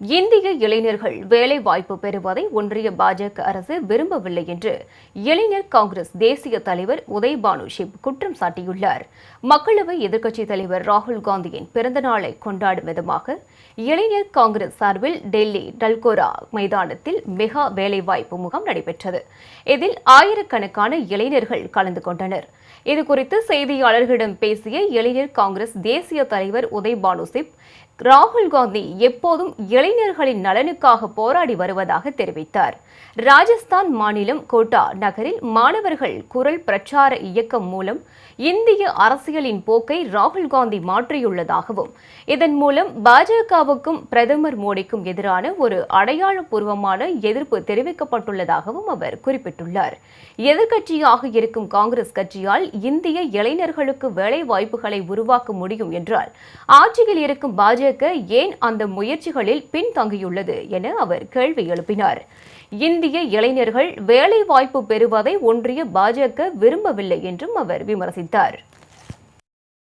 இந்திய இளைஞர்கள் வேலைவாய்ப்பு பெறுவதை ஒன்றிய பாஜக அரசு விரும்பவில்லை என்று இளைஞர் காங்கிரஸ் தேசிய தலைவர் உதய் பானு ஷிப் குற்றம் சாட்டியுள்ளார். மக்களவை எதிர்க்கட்சித் தலைவர் ராகுல் காந்தியின் பிறந்த நாளை கொண்டாடும் விதமாக இளைஞர் காங்கிரஸ் சார்பில் டெல்லி டல்கோரா மைதானத்தில் மெகா வேலைவாய்ப்பு முகாம் நடைபெற்றது. இதில் ஆயிரக்கணக்கான இளைஞர்கள் கலந்து கொண்டனர். இதுகுறித்து செய்தியாளர்களிடம் பேசிய இளைஞர் காங்கிரஸ் தேசிய தலைவர் உதய் பானு ஷிப், ராகுல் காந்தி எப்போதும் இளைஞர்களின் நலனுக்காக போராடி வருவதாக தெரிவித்தார். ராஜஸ்தான் மாநிலம் கோட்டா நகரில் மாணவர்கள் குரல் பிரச்சார இயக்கம் மூலம் இந்திய அரசியலின் போக்கை ராகுல் காந்தி மாற்றியுள்ளதாகவும், இதன் மூலம் பாஜகவுக்கும் பிரதமர் மோடிக்கும் எதிரான ஒரு அடையாளப்பூர்வமான எதிர்ப்பு தெரிவிக்கப்பட்டுள்ளதாகவும் அவர் குறிப்பிட்டுள்ளார். எதிர்க்கட்சியாக இருக்கும் காங்கிரஸ் கட்சியால் இந்திய இளைஞர்களுக்கு வேலை வாய்ப்புகளை உருவாக்க முடியும் என்றால் ஆட்சியில் இருக்கும் பாஜக ஏன் அந்த முயற்சிகளில் பின்தங்கியுள்ளது என அவர் கேள்வி எழுப்பினார். இந்திய இளைஞர்கள் வேலை வாய்ப்பு பெறுவதை ஒன்றிய பாஜக விரும்பவில்லை என்றும் அவர் விமர்சித்தார்.